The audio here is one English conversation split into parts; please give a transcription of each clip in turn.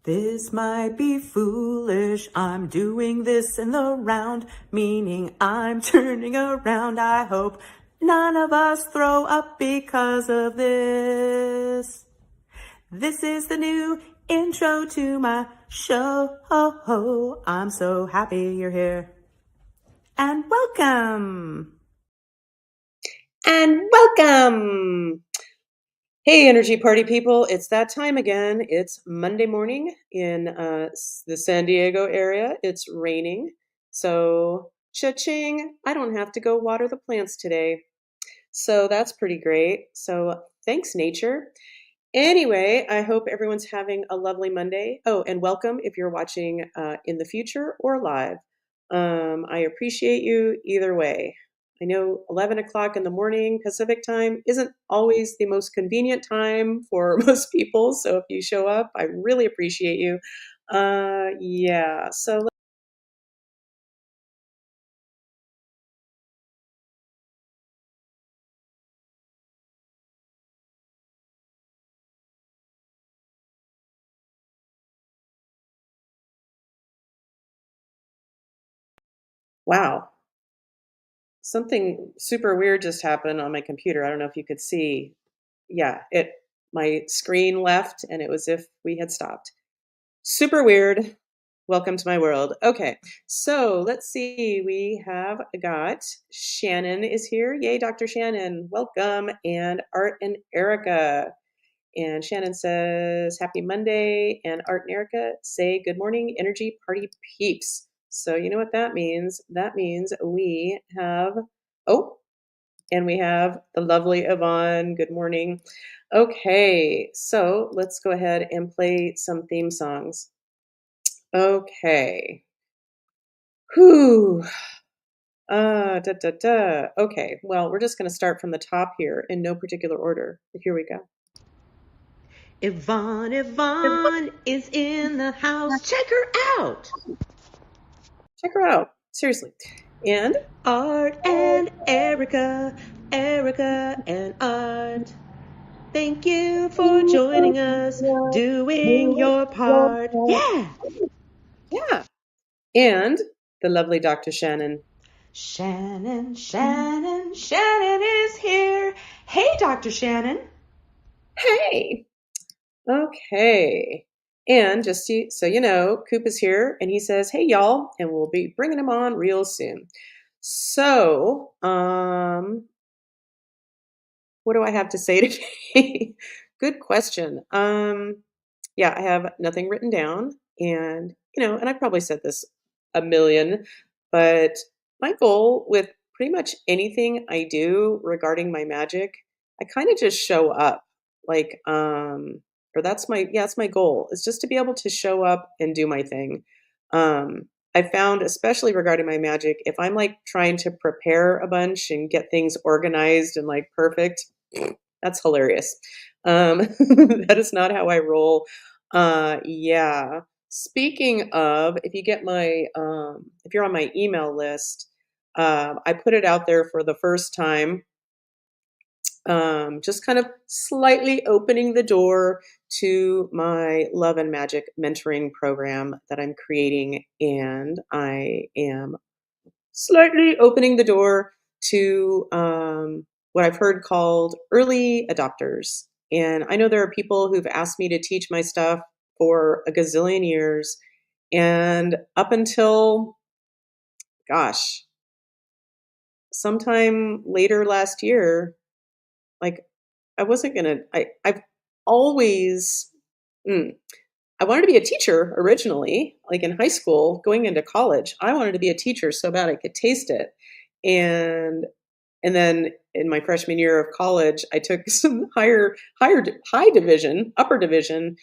This might be foolish, I'm doing this in the round, meaning I'm turning around. I hope none of us throw up because of this. This is the new intro to my show. I'm so happy you're here. And welcome! And welcome! Hey, Energy Party people, it's that time again. It's Monday morning in the San Diego area. It's raining, so cha-ching, I don't have to go water the plants today. So that's pretty great. So thanks, nature. Anyway, I hope everyone's having a lovely Monday. Oh, and welcome if you're watching in the future or live. I appreciate you either way. I know 11 o'clock in the morning Pacific time isn't always the most convenient time for most people. So if you show up, I really appreciate you. Yeah, so wow, something super weird just happened on my computer. I don't know if you could see. Yeah, my screen left and it was if we had stopped. Super weird. Welcome to my world. Okay, so let's see. We have got Shannon is here. Yay, Dr. Shannon. Welcome. And Art and Erica. And Shannon says, Happy Monday. And Art and Erica say, Good morning, Energy Party peeps. So you know what that means? That means we have, oh, and we have the lovely Yvonne. Good morning. Okay, so let's go ahead and play some theme songs. Okay. Whew. Da, da, da. Okay, well, we're just going to start from the top here in no particular order. Here we go. Yvonne is in the house. Check her out. Check her out. Seriously. And Art and Erica, Erica and Art. Thank you for joining us, doing your part. Yeah. Yeah. And the lovely Dr. Shannon. Shannon is here. Hey, Dr. Shannon. Hey. Okay. And just so you know, Coop is here and he says, hey, y'all, and we'll be bringing him on real soon. So, what do I have to say today? Good question. Yeah, I have nothing written down and, and I've probably said this a million, but my goal with pretty much anything I do regarding my magic, I kind of just show up like, or that's my goal is just to be able to show up and do my thing. I found, especially regarding my magic, if I'm like trying to prepare a bunch and get things organized and like perfect, that's hilarious. That is not how I roll. Yeah. Speaking of, if you get if you're on my email list, I put it out there for the first time. Just kind of slightly opening the door to my Love and Magic mentoring program that I'm creating. And I am slightly opening the door to what I've heard called early adopters. And I know there are people who've asked me to teach my stuff for a gazillion years. And up until, gosh, sometime later last year, like I wasn't going to, I've always, I wanted to be a teacher originally, like in high school, going into college. I wanted to be a teacher so bad I could taste it. And then in my freshman year of college, I took some high division, upper division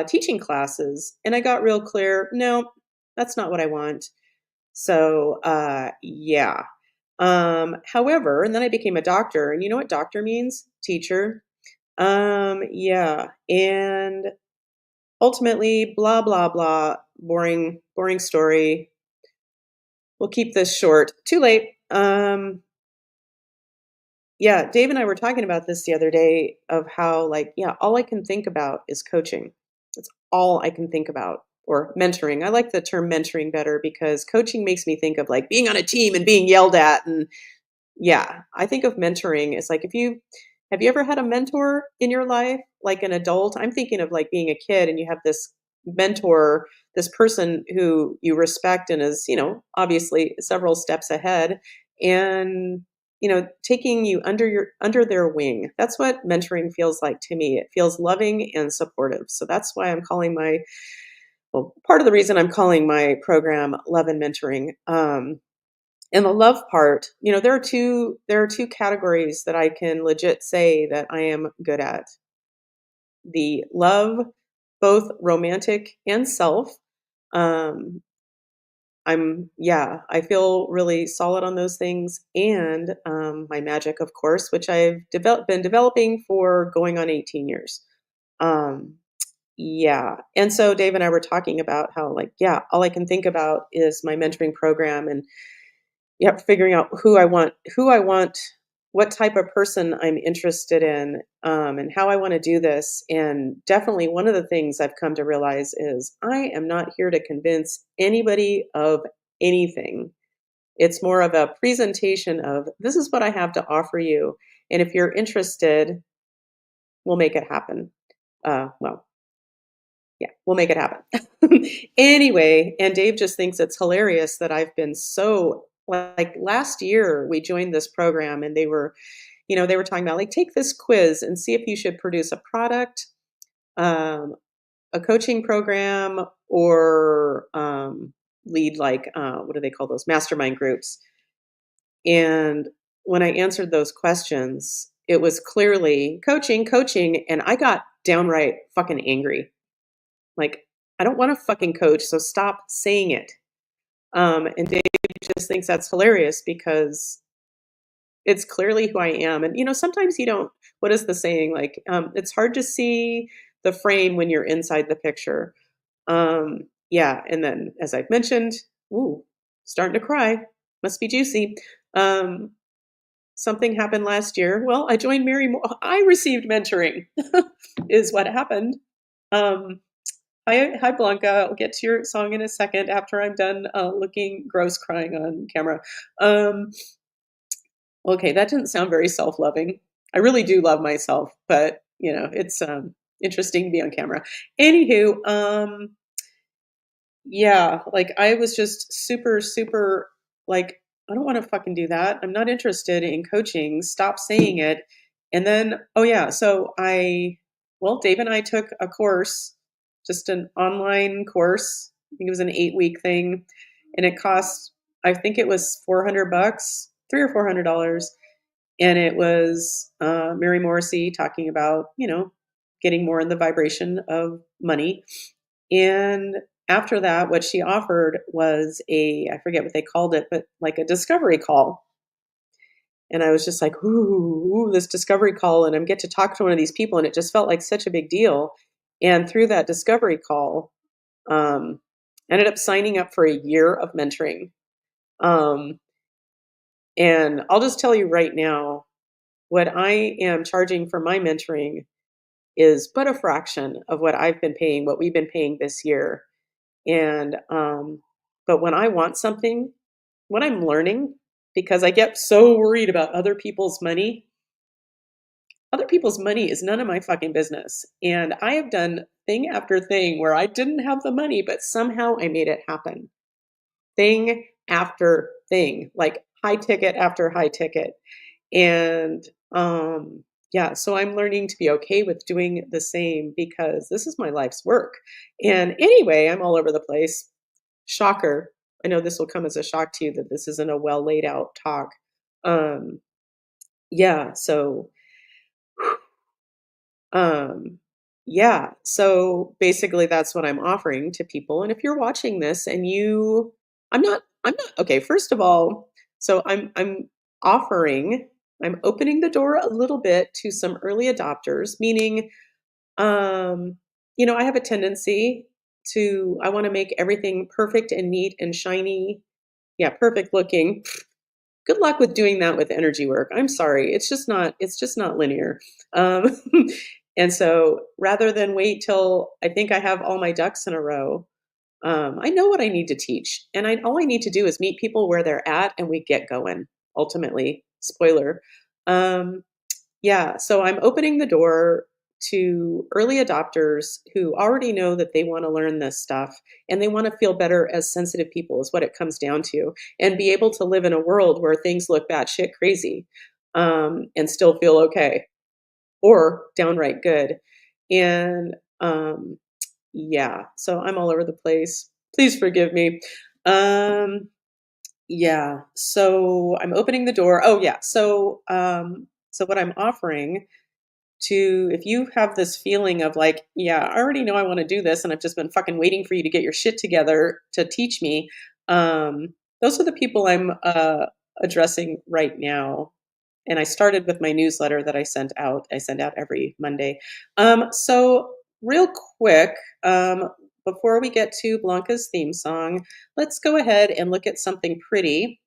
teaching classes, and I got real clear. No, that's not what I want. So yeah. However, and then I became a doctor, and you know what doctor means? Teacher. Yeah, and ultimately, blah blah blah. Boring story. We'll keep this short. Too late. Yeah, Dave and I were talking about this the other day of how, like, yeah, all I can think about is coaching. That's all I can think about. Or mentoring. I like the term mentoring better because coaching makes me think of like being on a team and being yelled at. And yeah, I think of mentoring as like if you have you ever had a mentor in your life, like an adult? I'm thinking of like being a kid and you have this mentor, this person who you respect and is, obviously several steps ahead and taking you under their wing. That's what mentoring feels like to me. It feels loving and supportive. So that's why I'm calling my well, part of the reason I'm calling my program Love and Mentoring. And the love part, there are two categories that I can legit say that I am good at. The love, both romantic and self. Um, I feel really solid on those things, and my magic, of course, which I've been developing for going on 18 years. Um, yeah, and so Dave and I were talking about how, like, yeah, all I can think about is my mentoring program, and yep, figuring out who I want, what type of person I'm interested in, and how I want to do this. And definitely one of the things I've come to realize is I am not here to convince anybody of anything. It's more of a presentation of this is what I have to offer you. And if you're interested, we'll make it happen. Well, yeah, we'll make it happen. Anyway, and Dave just thinks it's hilarious that I've been so like last year we joined this program and they were talking about like take this quiz and see if you should produce a product, um, a coaching program, or lead like what do they call those mastermind groups? And when I answered those questions, it was clearly coaching, coaching, and I got downright fucking angry. Like, I don't want to fucking coach, so stop saying it. And Dave just thinks that's hilarious because it's clearly who I am. And sometimes you don't. What is the saying? Like, it's hard to see the frame when you're inside the picture. Yeah, and then as I've mentioned, ooh, starting to cry. Must be juicy. Um, Something happened last year. Well, I joined Mary. I received mentoring, is what happened. Um, hi, Blanca. I'll get to your song in a second after I'm done looking gross crying on camera. Um, okay, that didn't sound very self loving. I really do love myself, but it's interesting to be on camera. Anywho, yeah, like I was just super, super like, I don't want to fucking do that. I'm not interested in coaching. Stop saying it. And then, oh yeah, well, Dave and I took a course, just an online course. I think it was an 8-week thing. And it cost, I think it was $400, $300 or $400. And it was Mary Morrissey talking about, getting more in the vibration of money. And after that, what she offered was I forget what they called it, but like a discovery call. And I was just like, ooh, this discovery call. And I get to talk to one of these people. And it just felt like such a big deal. And through that discovery call, um, ended up signing up for a year of mentoring. Um, and I'll just tell you right now, what I am charging for my mentoring is but a fraction of what I've been paying, what we've been paying this year. And but when I want something, what I'm learning, because I get so worried about other people's money is none of my fucking business. And I have done thing after thing where I didn't have the money, but somehow I made it happen. Thing after thing, like high ticket after high ticket. And yeah, so I'm learning to be okay with doing the same because this is my life's work. And anyway, I'm all over the place. Shocker. I know this will come as a shock to you that this isn't a well laid out talk. Um, yeah, so um, yeah, so basically that's what I'm offering to people. And if you're watching this and I'm not okay, first of all, so offering, I'm opening the door a little bit to some early adopters, meaning I have a tendency I want to make everything perfect and neat and shiny. Yeah, perfect looking. Good luck with doing that with energy work. I'm sorry. It's just not linear. Um, And so rather than wait till I think I have all my ducks in a row, I know what I need to teach. And all I need to do is meet people where they're at and we get going, ultimately. Spoiler. Um, yeah, so I'm opening the door to early adopters who already know that they want to learn this stuff and they want to feel better as sensitive people, is what it comes down to, and be able to live in a world where things look batshit crazy and still feel okay or downright good. And yeah, so I'm all over the place. Please forgive me. Um, yeah, so I'm opening the door. Oh yeah, so what I'm offering to if you have this feeling of like, yeah, I already know I want to do this and I've just been fucking waiting for you to get your shit together to teach me. Those are the people I'm addressing right now. And I started with my newsletter that I sent out. I send out every Monday. So real quick, before we get to Blanca's theme song, let's go ahead and look at something pretty.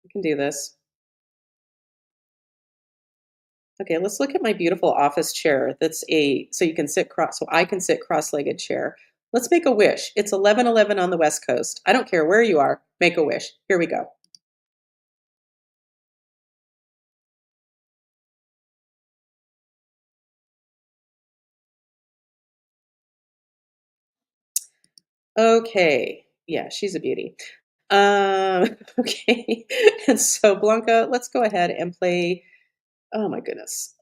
We can do this. Okay, let's look at my beautiful office chair. That's so you can sit so I can sit cross-legged chair. Let's make a wish. It's 11:11 on the West Coast. I don't care where you are. Make a wish. Here we go. Okay. Yeah, she's a beauty. Okay. And so Blanca, let's go ahead and play. Oh my goodness.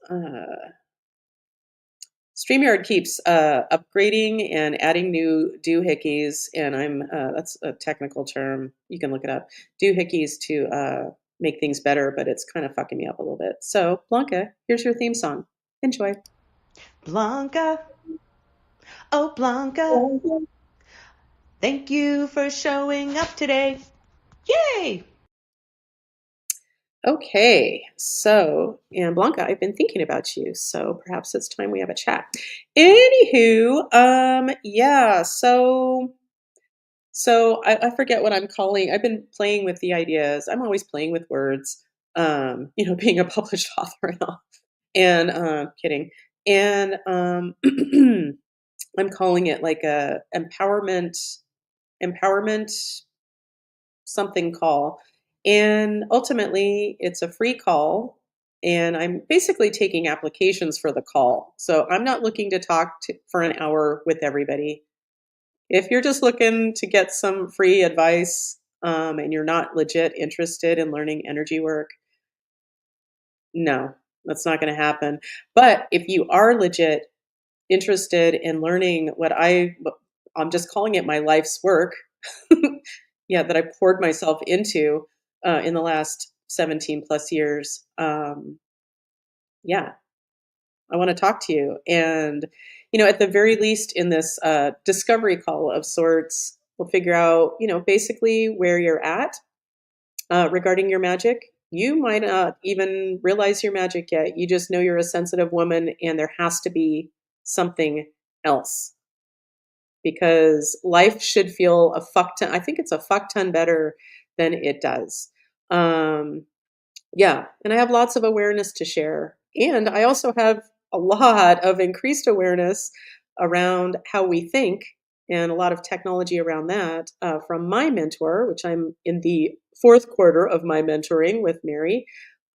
StreamYard keeps upgrading and adding new doohickeys, and that's a technical term. You can look it up. Doohickeys to make things better, but it's kind of fucking me up a little bit. So, Blanca, here's your theme song. Enjoy. Blanca, oh Blanca, thank you for showing up today. Yay! Okay, so, and Blanca, I've been thinking about you, so perhaps it's time we have a chat. Anywho, yeah, so I forget what I'm calling. I've been playing with the ideas. I'm always playing with words. Being a published author and all. And kidding. And I'm calling it like a empowerment something call. And ultimately, it's a free call. And I'm basically taking applications for the call. So I'm not looking to talk for an hour with everybody. If you're just looking to get some free advice and you're not legit interested in learning energy work, no, that's not going to happen. But if you are legit interested in learning I'm just calling it my life's work, yeah, that I poured myself into in the last 17 plus years, yeah, I want to talk to you. And, at the very least, in this discovery call of sorts, we'll figure out, basically where you're at regarding your magic. You might not even realize your magic yet. You just know you're a sensitive woman and there has to be something else because life should feel a fuck ton. I think it's a fuck ton better than it does. Um, yeah, and I have lots of awareness to share. And I also have a lot of increased awareness around how we think and a lot of technology around that from my mentor, which I'm in the fourth quarter of my mentoring with Mary.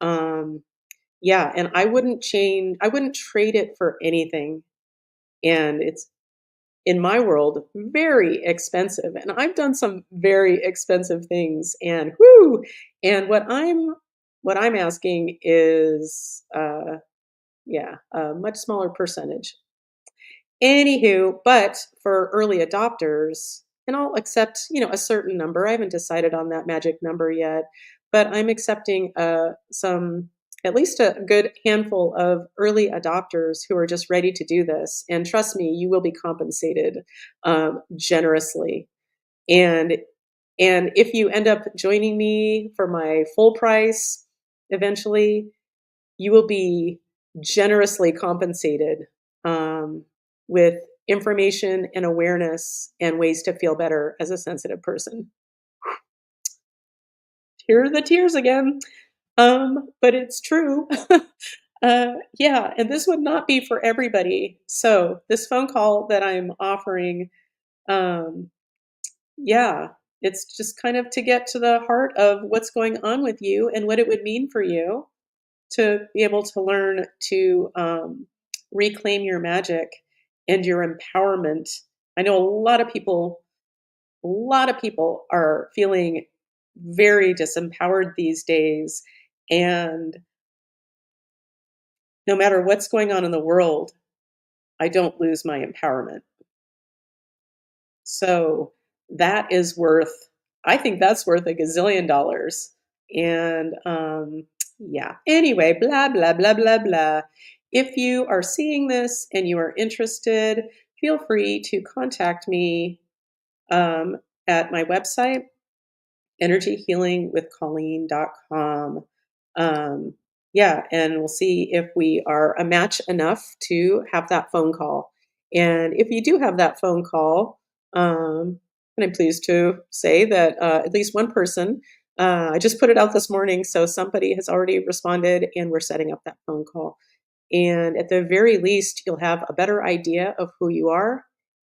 Yeah, and I wouldn't trade it for anything. And it's in my world very expensive. And I've done some very expensive things. And whoo, and what I'm asking is yeah, a much smaller percentage. Anywho, but for early adopters, and I'll accept, a certain number. I haven't decided on that magic number yet, but I'm accepting at least a good handful of early adopters who are just ready to do this. And trust me, you will be compensated generously. And if you end up joining me for my full price, eventually, you will be generously compensated with information and awareness and ways to feel better as a sensitive person. Here are the tears again. But it's true. Yeah, and this would not be for everybody. So this phone call that I'm offering, um, yeah, it's just kind of to get to the heart of what's going on with you and what it would mean for you to be able to learn to reclaim your magic and your empowerment. I know a lot of people are feeling very disempowered these days. And no matter what's going on in the world, I don't lose my empowerment. So that is worth, I think that's worth a gazillion dollars. And yeah, anyway, blah, blah, blah, blah, blah. If you are seeing this and you are interested, feel free to contact me um, at my website, energyhealingwithcolleen.com. Um, yeah, and we'll see if we are a match enough to have that phone call. And if you do have that phone call, and I'm pleased to say that at least one person, I just put it out this morning, so somebody has already responded, and we're setting up that phone call. And at the very least, you'll have a better idea of who you are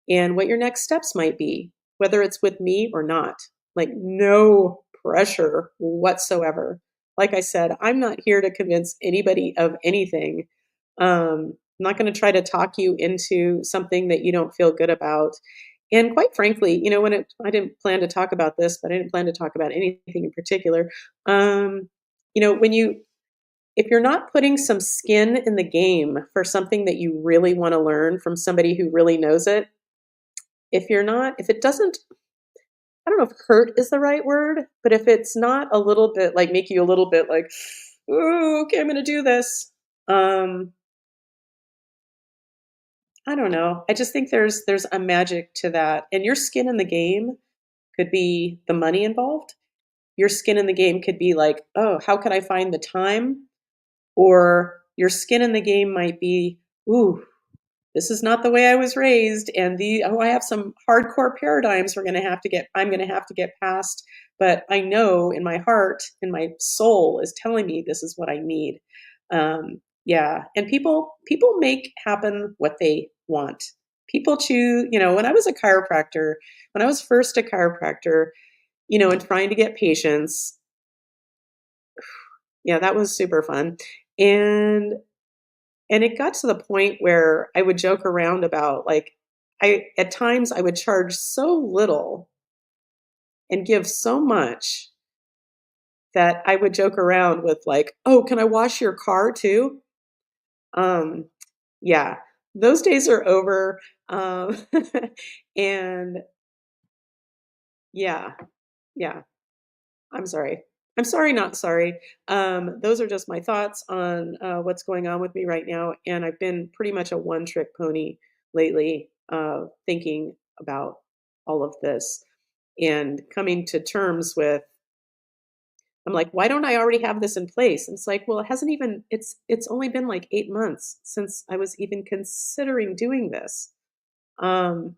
and what your next steps might be, whether it's with me or not. Like, no pressure whatsoever. Like I said, I'm not here to convince anybody of anything. I'm not going to try to talk you into something that you don't feel good about. And quite frankly, I didn't plan to talk about this, but I didn't plan to talk about anything in particular. Um, when if you're not putting some skin in the game for something that you really want to learn from somebody who really knows it, if it doesn't, I don't know if hurt is the right word, but if it's not a little bit like make you a little bit like, ooh, okay, I'm going to do this. Um, I don't know. I just think there's a magic to that, and your skin in the game could be the money involved. Your skin in the game could be like, oh, how could I find the time? Or your skin in the game might be, ooh, this is not the way I was raised, and I have some hardcore paradigms I'm going to have to get past, but I know in my heart and my soul is telling me this is what I need. Yeah, and people make happen what they want. People choose, when I was a chiropractor, when I was first a chiropractor, and trying to get patients, yeah, that was super fun. And it got to the point where I would joke around about, like, at times I would charge so little and give so much that I would joke around with, like, "Oh, can I wash your car too?" Um, yeah, those days are over. Um, and yeah, yeah, I'm sorry. I'm sorry, not sorry. Those are just my thoughts on what's going on with me right now. And I've been pretty much a one trick pony lately, thinking about all of this and coming to terms with, I'm like, why don't I already have this in place? And it's like, well, it hasn't even, it's only been like 8 months since I was even considering doing this. Um,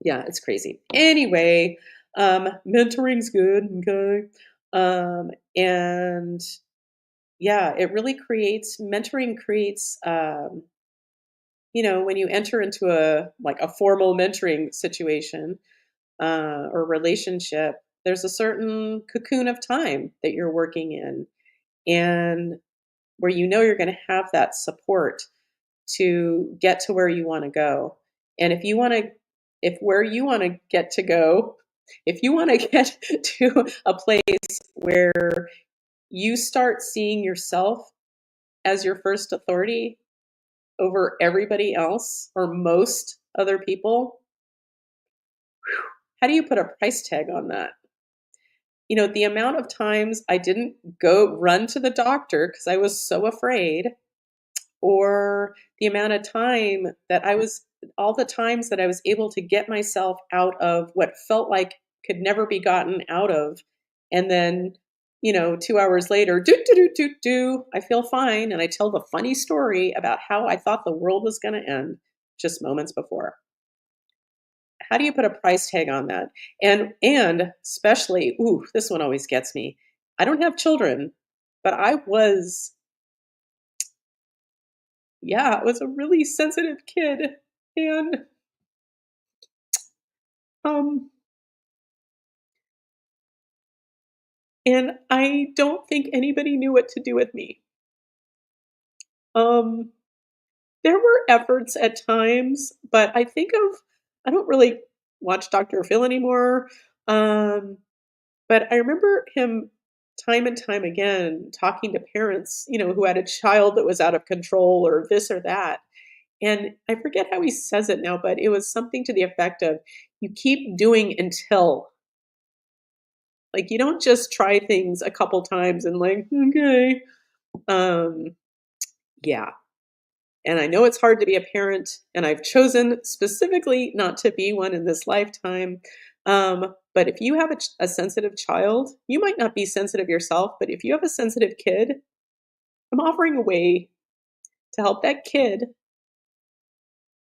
yeah, it's crazy. Anyway, mentoring's good, okay? And yeah, it really creates mentoring creates when you enter into a formal mentoring situation or relationship, there's a certain cocoon of time that you're working in, and where you're going to have that support to get to where you want to go. And if where you want to get to go, if you want to get to a place where you start seeing yourself as your first authority over everybody else or most other people, how do you put a price tag on that? The amount of times I didn't go run to the doctor because I was so afraid, or the amount of time that all the times that I was able to get myself out of what felt like could never be gotten out of. And then, 2 hours later, I feel fine. And I tell the funny story about how I thought the world was going to end just moments before. How do you put a price tag on that? And especially, ooh, this one always gets me. I don't have children, but I was yeah, I was a really sensitive kid, and, um, and I don't think anybody knew what to do with me. Um, there were efforts at times, but I don't really watch Dr. Phil anymore, um, but I remember him time and time again talking to parents, who had a child that was out of control or this or that. And I forget how he says it now, but it was something to the effect of, "You keep doing until." Like, you don't just try things a couple times and like, "Okay." Um, yeah. And I know it's hard to be a parent, and I've chosen specifically not to be one in this lifetime. But if you have a sensitive child, you might not be sensitive yourself, but if you have a sensitive kid, I'm offering a way to help that kid.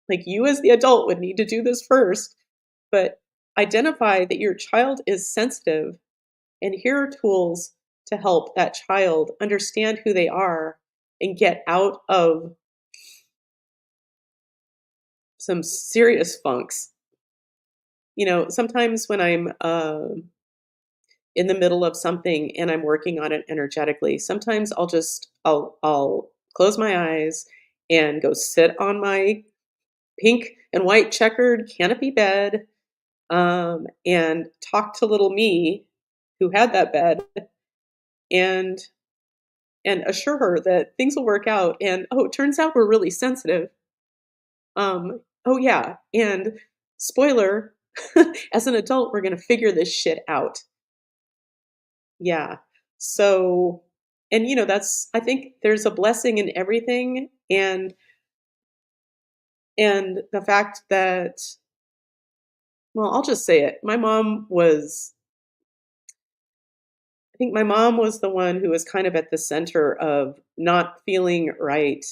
Like, you as the adult would need to do this first, but identify that your child is sensitive, and here are tools to help that child understand who they are and get out of some serious funks. Sometimes when I'm in the middle of something and I'm working on it energetically, sometimes I'll close my eyes and go sit on my pink and white checkered canopy bed, and talk to little me who had that bed, and assure her that things will work out. And oh, it turns out we're really sensitive. Oh yeah, and spoiler, as an adult, we're gonna figure this shit out. Yeah. So, and that's I think there's a blessing in everything, and the fact that, well, I'll just say it. I think my mom was the one who was kind of at the center of not feeling right.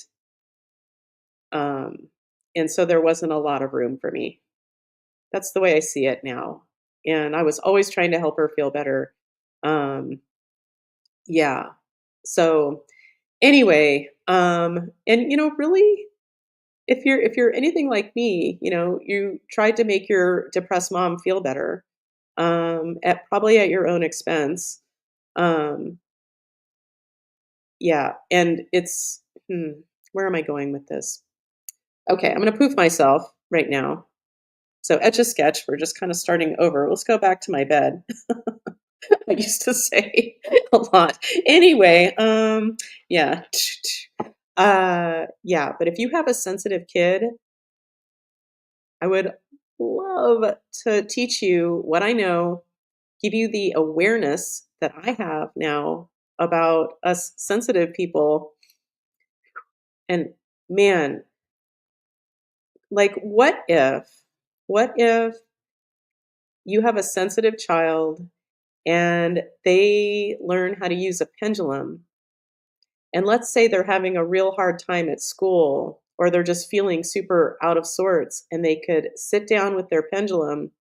Um, and so there wasn't a lot of room for me. That's the way I see it now. And I was always trying to help her feel better. Um, yeah. So anyway, and really, if you're anything like me, you tried to make your depressed mom feel better, at probably at your own expense. Um, yeah, and where am I going with this? Okay, I'm gonna poof myself right now. So etch a sketch. We're just kind of starting over. Let's go back to my bed. I used to say a lot. Anyway, yeah. Yeah, but if you have a sensitive kid, I would love to teach you what I know, give you the awareness that I have now about us sensitive people. And man, like, what if you have a sensitive child and they learn how to use a pendulum? And let's say they're having a real hard time at school, or they're just feeling super out of sorts, and they could sit down with their pendulum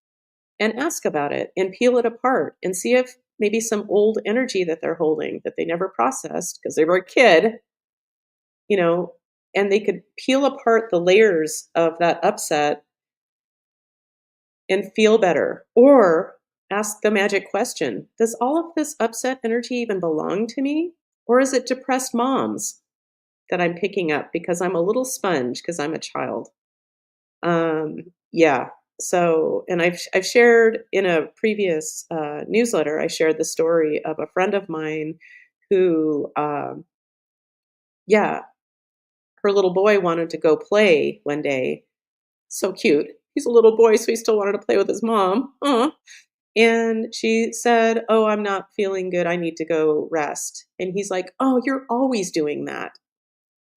and ask about it and peel it apart and see if maybe some old energy that they're holding that they never processed because they were a kid, you know, and they could peel apart the layers of that upset and feel better. Or ask the magic question: does all of this upset energy even belong to me? Or is it depressed moms that I'm picking up because I'm a little sponge because I'm a child? Yeah. So, and I've shared in a previous newsletter, I shared the story of a friend of mine who, yeah, her little boy wanted to go play one day. So cute. He's a little boy, so he still wanted to play with his mom. Aw. And she said, "Oh, I'm not feeling good. I need to go rest." And he's like, "Oh, you're always doing that."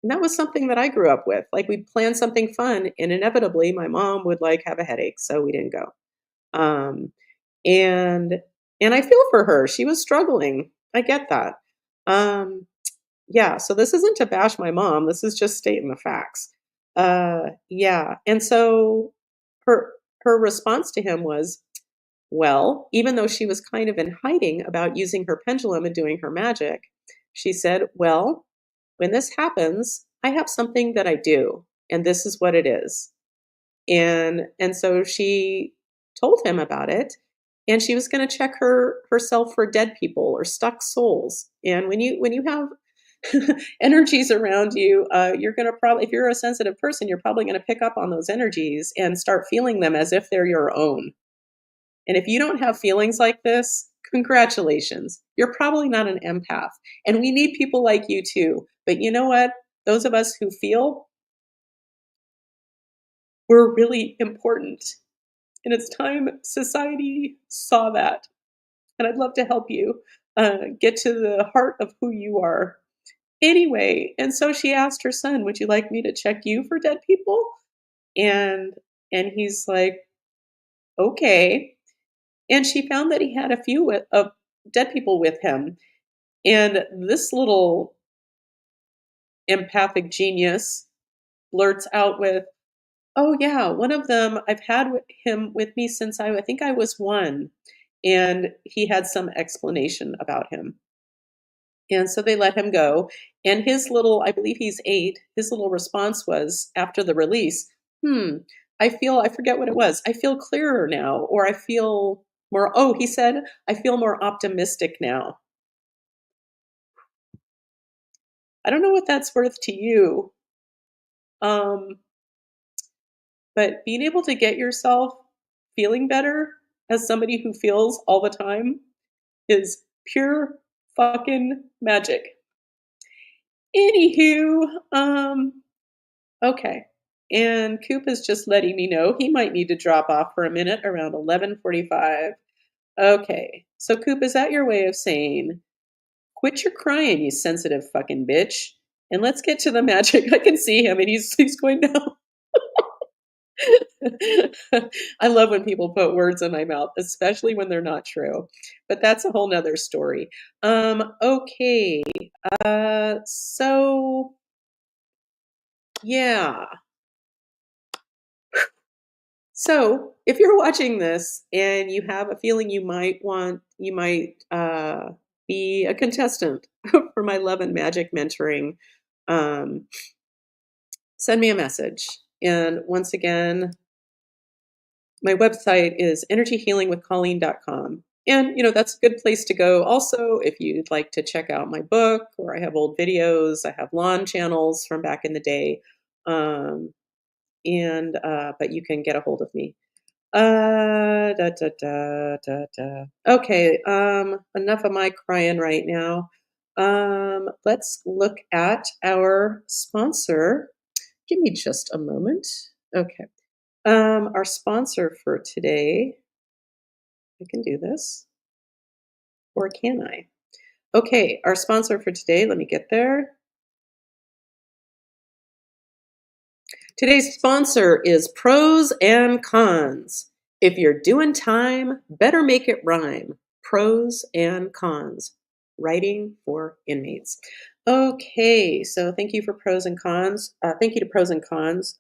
And that was something that I grew up with. Like, we'd plan something fun, and inevitably, my mom would like have a headache, so we didn't go. Um, and I feel for her. She was struggling. I get that. Um, yeah. So this isn't to bash my mom. This is just stating the facts. Yeah. And so her response to him was, well, even though she was kind of in hiding about using her pendulum and doing her magic, she said, "Well, when this happens, I have something that I do, and this is what it is. And so she told him about it, and she was going to check herself for dead people or stuck souls. And when you have energies around you, you're going to probably, if you're a sensitive person, you're probably going to pick up on those energies and start feeling them as if they're your own. And if you don't have feelings like this, congratulations. You're probably not an empath. And we need people like you too. But you know what? Those of us who feel, we're really important. And it's time society saw that. And I'd love to help you get to the heart of who you are. Anyway, and so she asked her son, "Would you like me to check you for dead people?" And and he's like, "Okay." And she found that he had a few of dead people with him. And this little empathic genius blurts out with, "Oh yeah, one of them I've had him with me since I think I was 1." And he had some explanation about him. And so they let him go. And his little, I believe he's 8, his little response was after the release, I forget what it was. "I feel clearer now," or "I feel more," oh, he said, "I feel more optimistic now." I don't know what that's worth to you. Um, but being able to get yourself feeling better as somebody who feels all the time is pure fucking magic. Anywho, okay. And Coop is just letting me know he might need to drop off for a minute around 11:45. Okay. So Coop, is that your way of saying, "Quit your crying, you sensitive fucking bitch, and let's get to the magic"? I can see him and he's going down. I love when people put words in my mouth, especially when they're not true. But that's a whole nother story. Okay. So yeah. So if you're watching this and you have a feeling you might be a contestant for my Love and Magic mentoring, um, send me a message. And once again, my website is energyhealingwithcolleen.com. And, that's a good place to go. Also, if you'd like to check out my book, or I have old videos, I have lawn channels from back in the day. But you can get a hold of me. Da, da, da, da, da. Okay, enough of my crying right now. Let's look at our sponsor. Give me just a moment. Okay. Our sponsor for today, I can do this, or can I? Okay, our sponsor for today, let me get there. Today's sponsor is Pros and Cons. If you're doing time, better make it rhyme. Pros and Cons. Writing for inmates. Okay, so thank you for Pros and Cons. Thank you to Pros and Cons.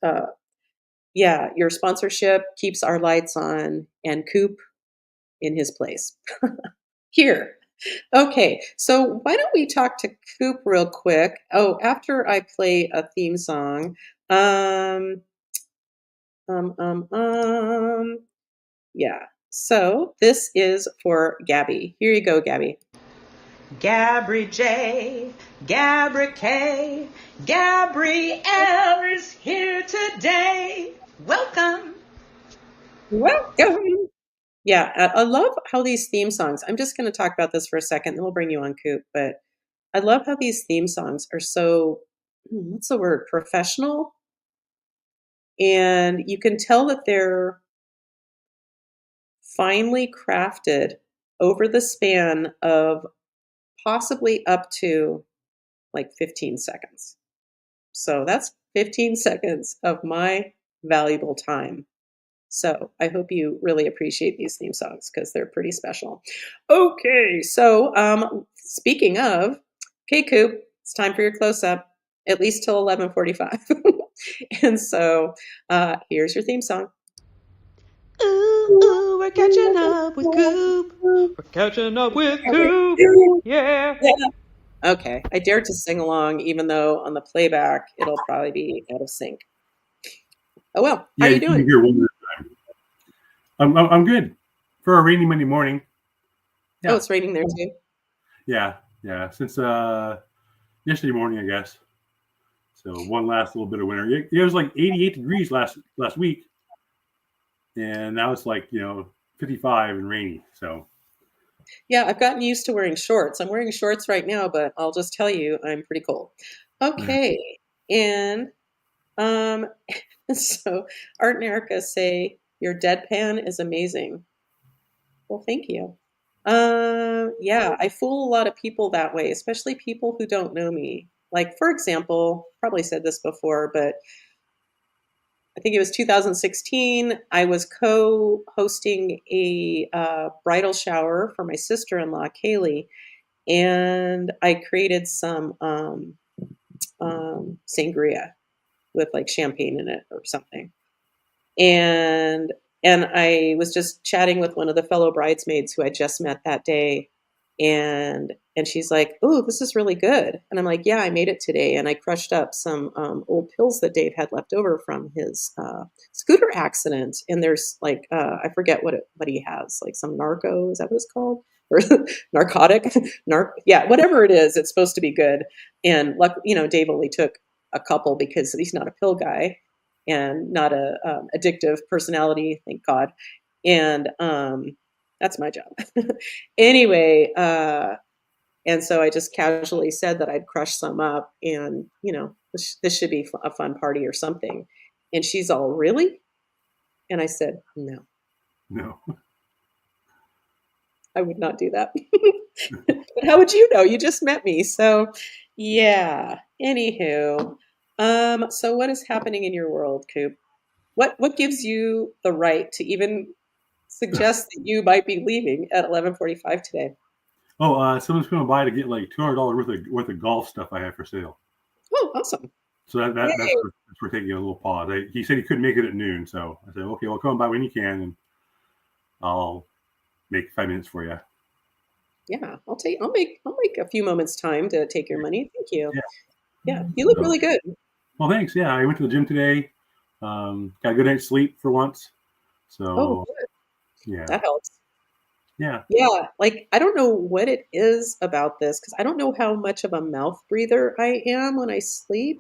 Yeah, your sponsorship keeps our lights on and Coop in his place. Here. Okay, so why don't we talk to Coop real quick? Oh, after I play a theme song. Um, um, um, um, yeah. So this is for Gabby. Here you go, Gabby. Gabri J, Gabri K, Gabrielle is here today. Welcome. Welcome. Yeah, I love how these theme songs, I'm just going to talk about this for a second, then we'll bring you on, Coop. But I love how these theme songs are so, what's the word, professional? And you can tell that they're finely crafted over the span of possibly up to like 15 seconds. So that's 15 seconds of my valuable time. So I hope you really appreciate these theme songs because they're pretty special. Okay, so speaking of, okay, Coop, it's time for your close up, at least till 11:45. And so here's your theme song. Ooh, ooh, we're catching up with Coop. We're catching up with Coop. Yeah. Okay, I dare to sing along, even though on the playback it'll probably be out of sync. Oh well, how Yeah, you you can doing? hear one. I'm good for a rainy Monday morning. Oh, Yeah, it's raining there too. yeah, yeah. Since yesterday morning, I guess. So one last little bit of winter. It was like 88 degrees last week, and now it's like 55 and rainy. So Yeah, I've gotten used to wearing shorts. I'm wearing shorts right now, but I'll just tell you, I'm pretty cold. yeah. Okay, and um, so Art and Erica say your deadpan is amazing. Well, thank you. Yeah, I fool a lot of people that way, especially people who don't know me. Like, for example, probably said this before, but I think it was 2016. I was co-hosting a bridal shower for my sister-in-law, Kaylee, and I created some sangria with like champagne in it or something. and and I was just chatting with one of the fellow bridesmaids who I just met that day, and she's like, "Oh, this is really good." And I'm like, "Yeah, I made it today, and I crushed up some old pills that Dave had left over from his scooter accident. And there's like I forget what he has, like some narco, is that what it's called, or narcotic, yeah, whatever it is, it's supposed to be good. And luck, Dave only took a couple because he's not a pill guy and not a addictive personality, thank God. And that's my job. Anyway, and so I just casually said that I'd crush some up, and this should be a fun party or something. And she's all, really? And I said, no, No. I would not do that. But how would you know? You just met me. So yeah. Anywho, so what is happening in your world, Coop? What gives you the right to even suggest that you might be leaving at 11:45 today? Oh, someone's coming by to get like $200 worth of golf stuff I have for sale. Oh, awesome. So that's Yay. we're taking a little pause. He said he couldn't make it at noon, so I said, okay, well, come by when you can, and I'll make 5 minutes for you. Yeah, I'll make a few moments time to take your money. Thank you. Yeah. Yeah, you look So, really good. well, thanks. Yeah, I went to the gym today. Got a good night's sleep for once. Oh, So good. yeah, That helps. yeah, Yeah, like I don't know what it is about this because I don't know how much of a mouth breather I am when I sleep,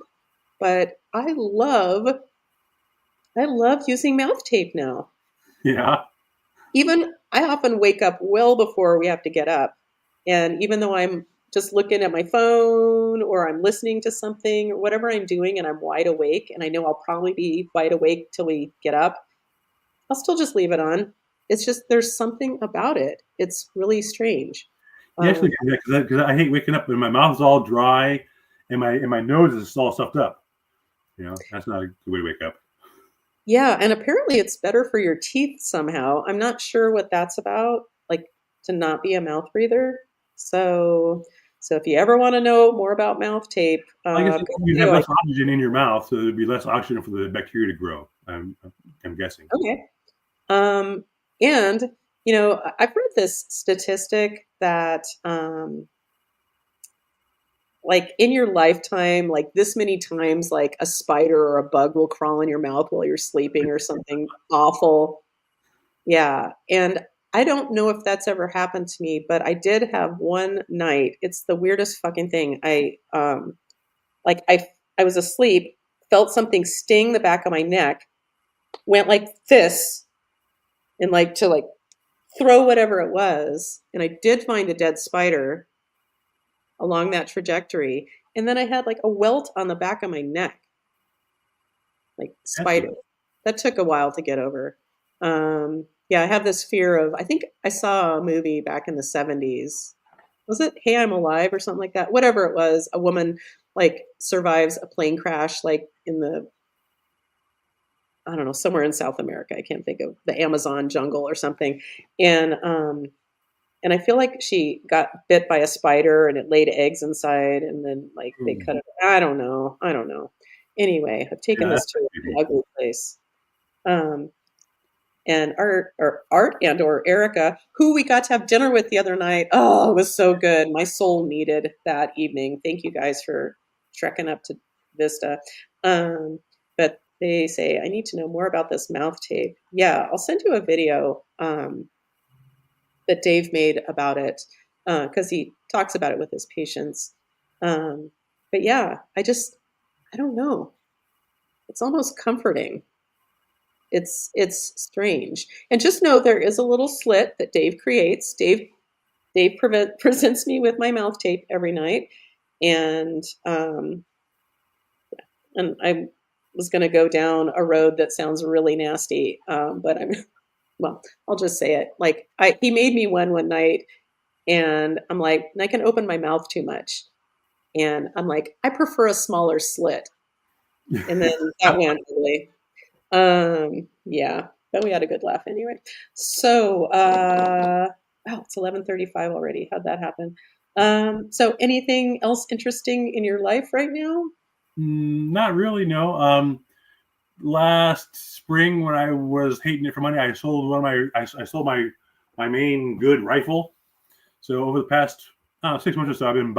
but I love using mouth tape now. yeah. Even I often wake up well before we have to get up. And even though I'm just looking at my phone or I'm listening to something or whatever I'm doing and I'm wide awake and I know I'll probably be wide awake till we get up, I'll still just leave it on. It's just there's something about it. It's really strange. You Um, actually, because I hate waking up and my mouth's all dry, and my nose is all stuffed up. That's not a good way to wake up. yeah, and apparently it's better for your teeth somehow. I'm not sure what that's about, like to not be a mouth breather. So, so if you ever want to know more about mouth tape, I guess good for you'd have you. less oxygen in your mouth, so there'd be less oxygen for the bacteria to grow. I'm guessing. Okay. Um, and I've read this statistic that like in your lifetime, like this many times, like a spider or a bug will crawl in your mouth while you're sleeping or something awful. Yeah. And I don't know if that's ever happened to me, but I did have one night. It's the weirdest fucking thing. Like I was asleep, felt something sting the back of my neck, went like this, and like to like throw whatever it was, and I did find a dead spider along that trajectory. And then I had like a welt on the back of my neck, like That's spider. That took a while to get over. Yeah, I have this fear of, I think I saw a movie back in the 70s. Was it Hey, I'm Alive or something like that? Whatever it was, a woman like survives a plane crash like in the, I don't know, somewhere in South America. I can't think of the Amazon jungle or something. And I feel like she got bit by a spider and it laid eggs inside, and then like they cut it. I don't know. I don't know. Anyway, I've taken yeah, this that's to creepy. an ugly place. Um, and Art and or Erica, who we got to have dinner with the other night. Oh, it was so good. My soul needed that evening. Thank you guys for trekking up to Vista. But they say, I need to know more about this mouth tape. Yeah, I'll send you a video that Dave made about it because he talks about it with his patients. But yeah, I don't know. It's almost comforting. It's strange. And just know there is a little slit that Dave creates. Dave presents me with my mouth tape every night, and I was going to go down a road that sounds really nasty, but well, I'll just say it. Like he made me one night, and I'm like, I can open my mouth too much, and I'm like, I prefer a smaller slit, and then that went ugly. Yeah, but we had a good laugh anyway. So, it's 11:35 already. How'd that happen? So anything else interesting in your life right now? Not really, no. Last spring when I was hating it for money, I sold I sold my main good rifle. So over the past 6 months or so, I've been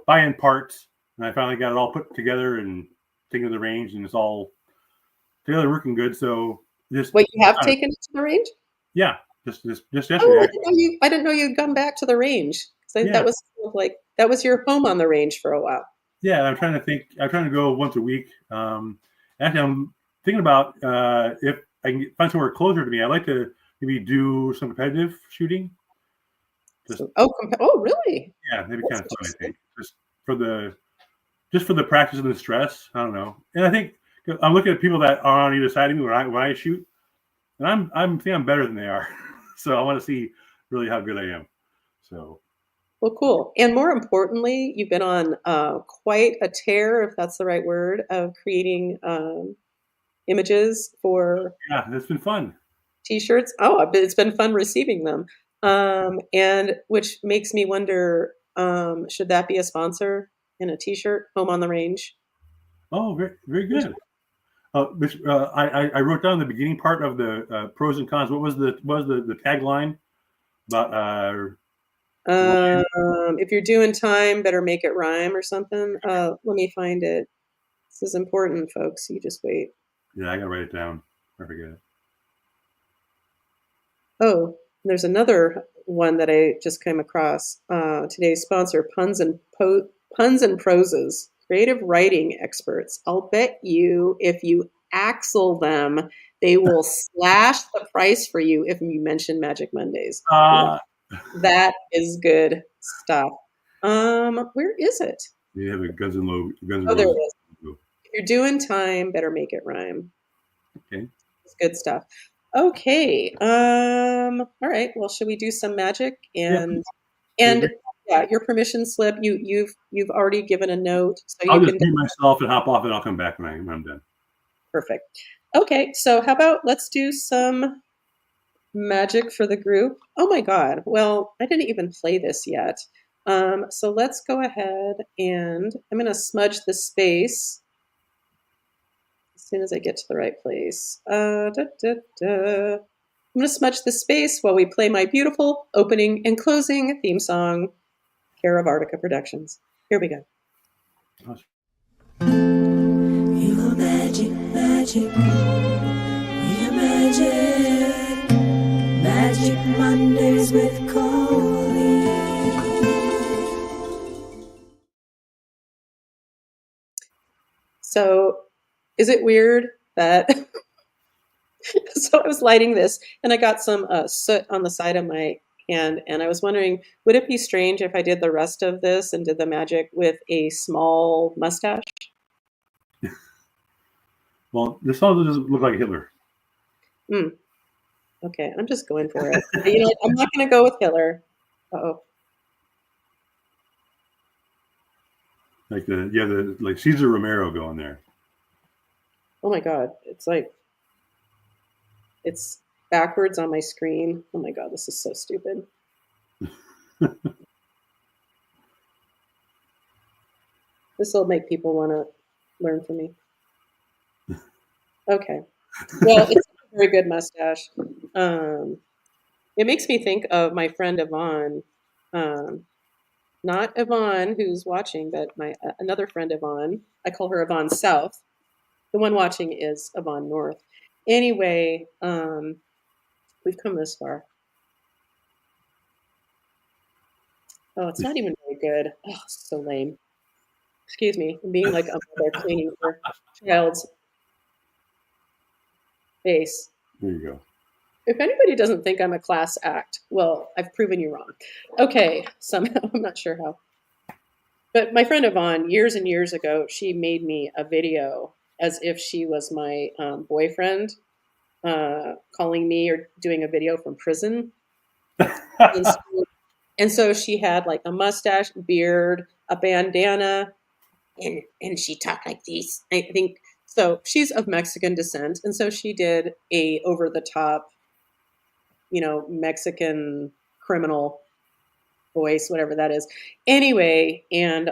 buying parts, and I finally got it all put together and taken to the range, and it's all together working good. So just Wait, you have taken it to the range? yeah, just yesterday. Oh, I didn't know you'd gone back to the range. So Yeah, that was sort of like that was your home on the range for a while. yeah. I'm trying to go once a week. Actually, I'm thinking about if I can find somewhere closer to me. I'd like to maybe do some competitive shooting. Oh, really? Yeah, maybe That's kind of fun. I think just for the practice and the stress. I don't know. And I think I'm looking at people that are on either side of me when I shoot, and I think I'm better than they are. So I want to see really how good I am. So Well, cool. And more importantly, you've been on quite a tear, if that's the right word, of creating images for yeah, it's been fun. T-shirts. Oh, it's been fun receiving them. And which makes me wonder, should that be a sponsor in a T-shirt? Home on the Range. Oh, very very good. I wrote down the beginning part of the pros and cons. What was the tagline about? If you're doing time, better make it rhyme or something. Let me find it. This is important, folks. You just wait. Yeah, I gotta write it down. I forget it. Oh, there's another one that I just came across. Today's sponsor, Puns and Proses, creative writing experts. I'll bet you if you axle them, they will slash the price for you if you mention Magic Mondays. That is good stuff. Where is it? You have a Guns N' Oh, there it Roses. is. If you're doing time, better make it rhyme. Okay. It's good stuff. Okay. All right. Well, should we do some magic? Yeah. And yeah, your permission slip. You've already given a note, so I'll you just can. mute myself and hop off, and I'll come back when I'm done. Perfect. Okay. So how about let's do some magic for the group? Oh my God. Well, I didn't even play this yet. So let's go ahead and I'm going to smudge the space as soon as I get to the right place. I'm going to smudge the space while we play my beautiful opening and closing theme song, care of Artica Productions. Here we go. You are magic, magic. We are magic. Magic Mondays with Coley. So, is it weird that so I was lighting this and I got some soot on the side of my hand, and I was wondering, would it be strange if I did the rest of this and did the magic with a small mustache? Well, this song doesn't look like Hitler. Okay, I'm just going for it. You know, I'm not going to go with Hitler. Uh-oh. Like the Cesar Romero going there. Oh my God. It's backwards on my screen. Oh my God, this is so stupid. This will make people want to learn from me. Okay. Well, it's a very good mustache. It makes me think of my friend Yvonne, um, not Yvonne who's watching, but my another friend Yvonne. I call her Yvonne South. The one watching is Yvonne North. Anyway, we've come this far. Oh, it's not even very good. Oh, so lame. Excuse me. I'm being like a mother cleaning her child's face. There you go. If anybody doesn't think I'm a class act, well, I've proven you wrong. Okay, somehow, I'm not sure how. But my friend Yvonne, years and years ago, she made me a video as if she was my boyfriend calling me or doing a video from prison. And so, and so she had like a mustache, beard, a bandana, and she talked like this. I think so. She's of Mexican descent, and so she did a over the top, Mexican criminal voice, whatever that is. Anyway, and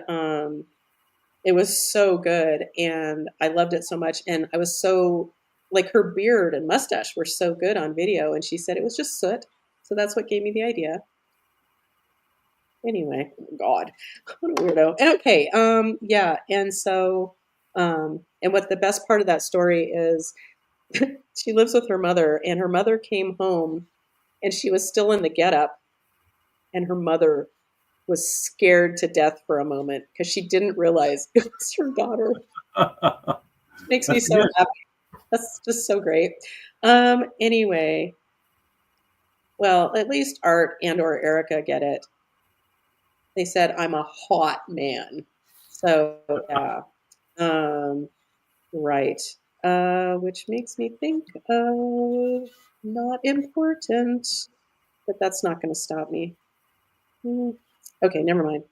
it was so good, and I loved it so much, and I was so like her beard and mustache were so good on video, and she said it was just soot, so that's what gave me the idea. Anyway, God, what a weirdo. And okay, yeah, and so, and what the best part of that story is, she lives with her mother, and her mother came home, and she was still in the getup, and her mother was scared to death for a moment because she didn't realize it was her daughter. It makes me so happy. That's just so great. Anyway, well, at least Art and or Erica get it. They said I'm a hot man. So yeah. Right. Which makes me think of not important, but that's not going to stop me. Okay, never mind.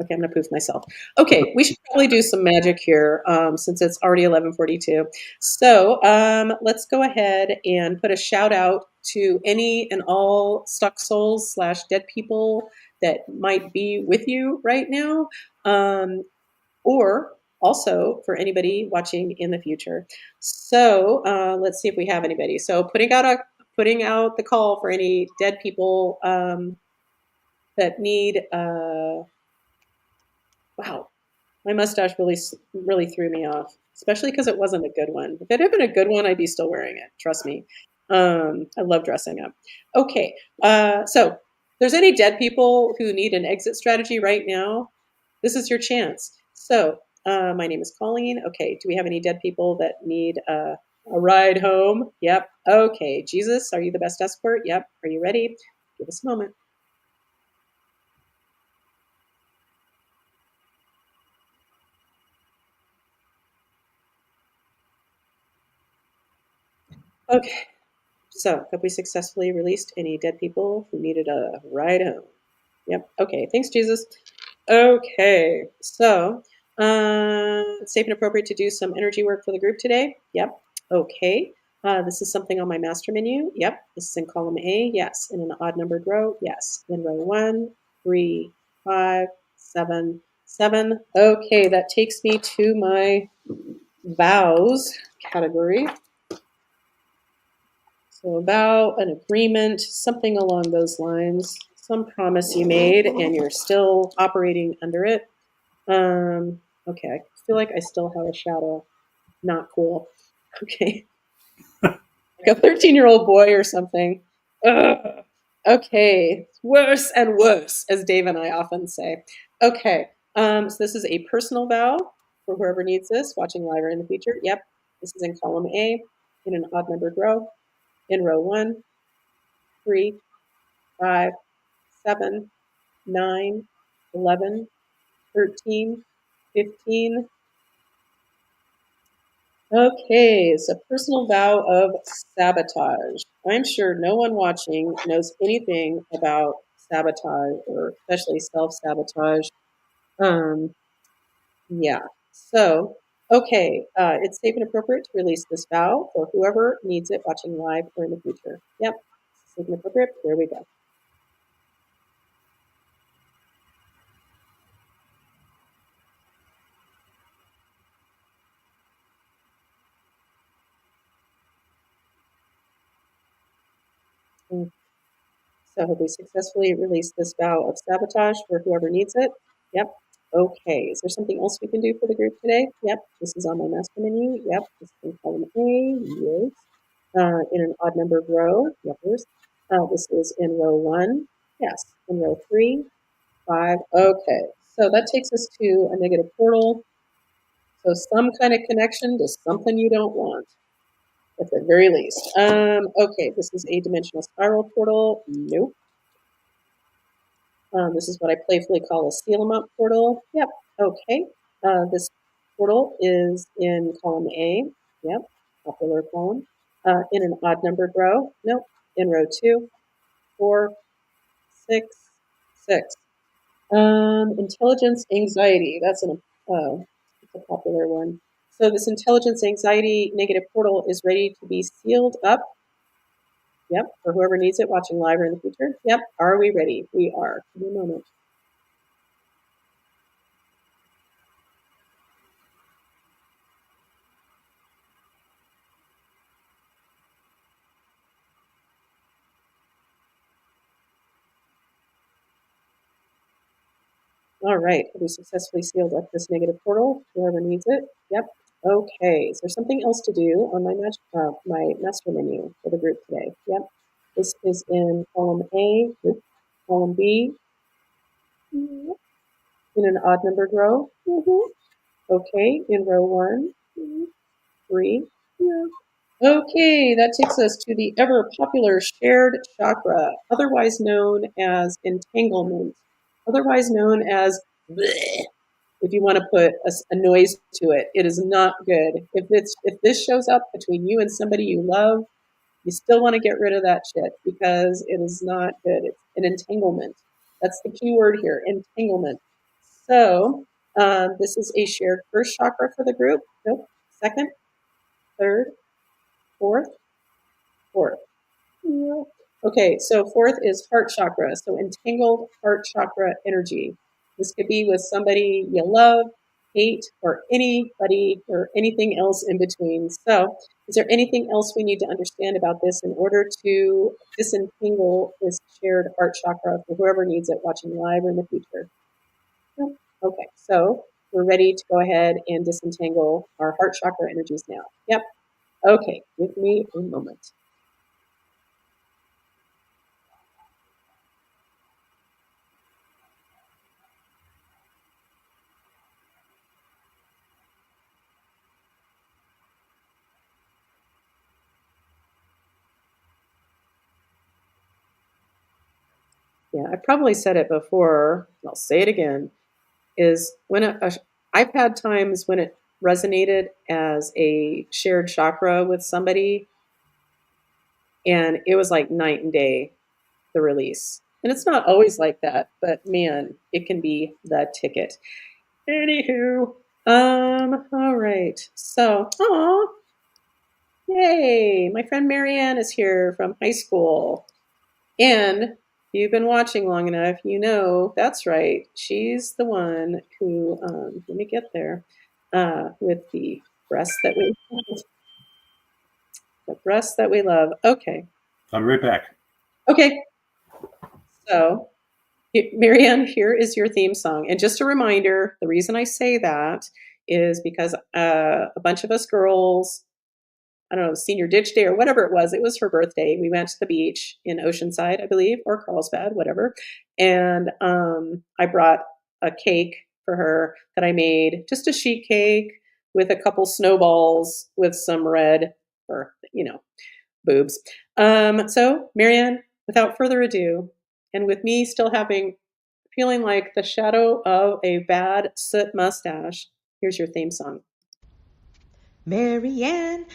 Okay, I'm gonna poof myself. Okay, we should probably do some magic here since it's already 11:42. So let's go ahead and put a shout out to any and all stuck souls / dead people that might be with you right now, or also for anybody watching in the future. So let's see if we have anybody. So putting out the call for any dead people that need. Wow, my mustache really threw me off, especially because it wasn't a good one. If it had been a good one, I'd be still wearing it. Trust me. I love dressing up. Okay, so if there's any dead people who need an exit strategy right now, this is your chance. So my name is Colleen. Okay, do we have any dead people that need a ride home? Yep. Okay, Jesus, are you the best escort? Yep. Are you ready? Give us a moment. Okay. So, have we successfully released any dead people who needed a ride home? Yep. Okay. Thanks, Jesus. Okay. So, it's safe and appropriate to do some energy work for the group today. Yep. Okay. This is something on my master menu. Yep. This is in column A. Yes. In an odd numbered row. Yes. In row 1, 3, 5, 7, 7. Okay. That takes me to my vows category. So about an agreement, something along those lines, some promise you made and you're still operating under it. Okay, I feel like I still have a shadow. Not cool. Okay. Like a 13-year-old boy or something. Ugh. Okay, worse and worse, as Dave and I often say. Okay, so this is a personal vow for whoever needs this, watching live or in the future. Yep, this is in column A, in an odd numbered row. In row 1, 3, 5, 7, 9, 11, 13, 15. Okay, it's a personal vow of sabotage. I'm sure no one watching knows anything about sabotage or especially self-sabotage. Yeah, so, okay, it's safe and appropriate to release this vow for whoever needs it watching live or in the future. Yep, safe and appropriate. There we go. So have we successfully released this vow of sabotage for whoever needs it? Yep. Okay. Is there something else we can do for the group today? Yep. This is on my master menu. Yep. This is in column A. Yes. In an odd numbered row. Yep. This is in row 1. Yes. In row 3, 5. Okay. So that takes us to a negative portal. So some kind of connection to something you don't want, at the very least. Okay, this is a dimensional spiral portal. Nope. This is what I playfully call a seal 'em up portal. Yep. Okay. This portal is in column A. Yep. Popular column. In an odd numbered row. Nope. In row 2, 4, 6, 6. Intelligence anxiety. That's a popular one. So this intelligence anxiety negative portal is ready to be sealed up. Yep, for whoever needs it, watching live or in the future. Yep, are we ready? We are. Give me a moment. All right, have we successfully sealed up this negative portal? Whoever needs it. Yep. Okay, is there something else to do on my master menu for the group today? Yep. This is in column A, column B, in an odd numbered row. Okay, in row 1, 3. Okay, that takes us to the ever popular shared chakra, otherwise known as entanglement, otherwise known as bleh, if you want to put a noise to it. It is not good. If this shows up between you and somebody you love, you still want to get rid of that shit because it is not good. It's an entanglement. That's the key word here, entanglement. So this is a shared first chakra for the group. Nope. Second, third, fourth, fourth. Okay, so fourth is heart chakra. So entangled heart chakra energy. This could be with somebody you love, hate, or anybody or anything else in between. So is there anything else we need to understand about this in order to disentangle this shared heart chakra for whoever needs it watching live or in the future? No? Okay, so we're ready to go ahead and disentangle our heart chakra energies now. Yep. Okay, give me a moment. Yeah, I probably said it before, I'll say it again, is when I've had times when it resonated as a shared chakra with somebody, and it was like night and day, the release. And it's not always like that, but man, it can be the ticket. Anywho, all right. So, yay, my friend Marianne is here from high school. And if you've been watching long enough, you know that's right. She's the one who, let me get there, with the breasts that we love. The breasts that we love. Okay. I'll be right back. Okay. So, Marianne, here is your theme song. And just a reminder, the reason I say that is because a bunch of us girls, I don't know, senior ditch day or whatever it was her birthday. We went to the beach in Oceanside, I believe, or Carlsbad, whatever. And I brought a cake for her that I made, just a sheet cake with a couple snowballs with some red or, boobs. So, Marianne, without further ado, and with me still feeling like the shadow of a bad soot mustache, here's your theme song. Marianne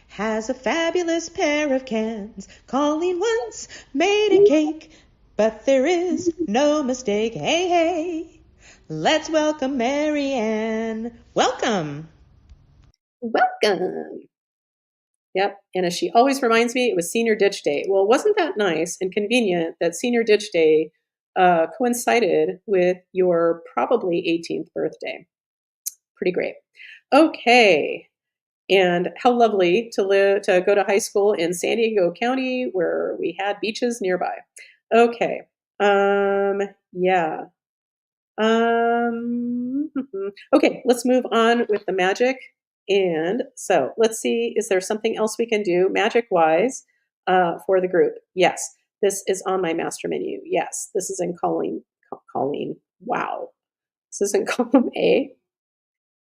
has a fabulous pair of cans. Colleen once made a cake, but there is no mistake. Hey, hey, let's welcome Marianne. Welcome. Welcome. Yep. And as she always reminds me, it was Senior Ditch Day. Well, wasn't that nice and convenient that Senior Ditch Day coincided with your probably 18th birthday? Pretty great. Okay. And how lovely to go to high school in San Diego County where we had beaches nearby. Okay. Yeah. Okay, let's move on with the magic. And so let's see, is there something else we can do magic wise for the group? Yes. This is on my master menu. Yes. This is in Colleen. Wow. This is in column A.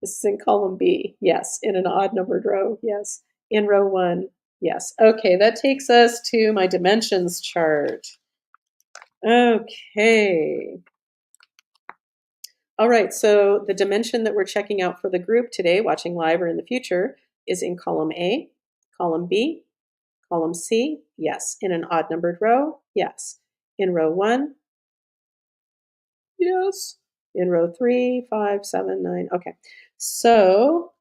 This is in column B. Yes. In an odd numbered row. Yes. In row 1. Yes. Okay, that takes us to my dimensions chart. Okay. All right, so the dimension that we're checking out for the group today, watching live or in the future, is in column A, column B, column C, yes. In an odd numbered row, yes. In row 1, yes. In row 3, 5, 7, 9, okay. So,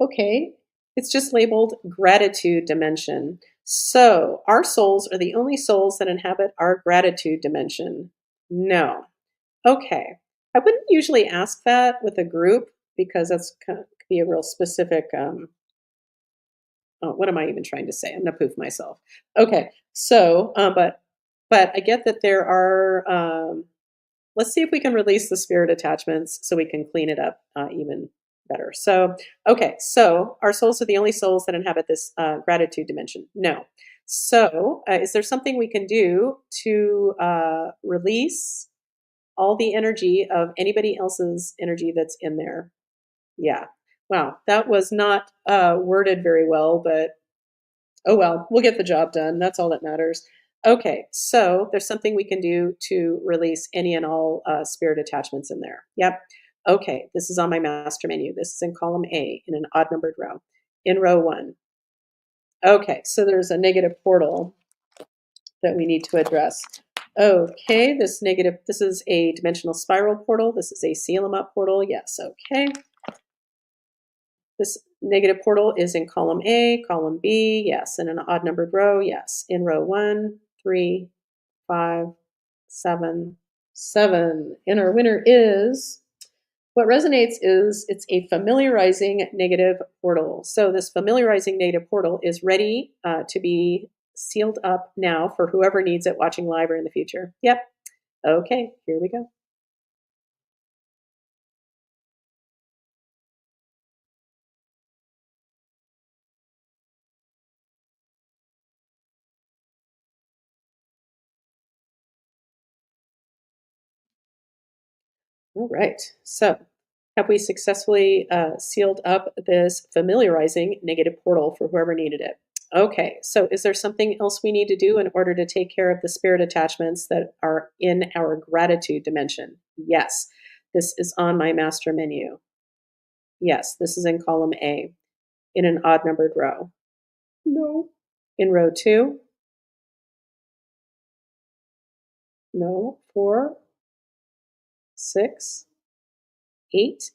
okay, it's just labeled gratitude dimension. So, our souls are the only souls that inhabit our gratitude dimension. No. Okay. I wouldn't usually ask that with a group because that's kind of could be a real specific. What am I even trying to say? I'm gonna poof myself. Okay. So, but I get that there are. Let's see if we can release the spirit attachments so we can clean it up even better. So, okay. So our souls are the only souls that inhabit this gratitude dimension. No. So, is there something we can do to release all the energy of anybody else's energy that's in there? Yeah. Wow. That was not worded very well, but oh well, we'll get the job done. That's all that matters. Okay. So there's something we can do to release any and all spirit attachments in there. Yep. Okay. This is on my master menu. This is in column A in an odd numbered row. In row 1. Okay. So there's a negative portal that we need to address. Okay, this is a dimensional spiral portal. This is a seal 'em up portal. Yes, okay. This negative portal is in column A, column B, yes. In an odd numbered row, yes. In row 1, 3, 5, 7, 7. And our winner is, what resonates is it's a familiarizing negative portal. So this familiarizing negative portal is ready to be sealed up now for whoever needs it watching live or in the future. Yep. Okay, here we go. All right. So have we successfully sealed up this familiarizing negative portal for whoever needed it? Okay, so is there something else we need to do in order to take care of the spirit attachments that are in our gratitude dimension? Yes, this is on my master menu. Yes, this is in column A, in an odd numbered row. No. In row 2? No. 4, 6, 8,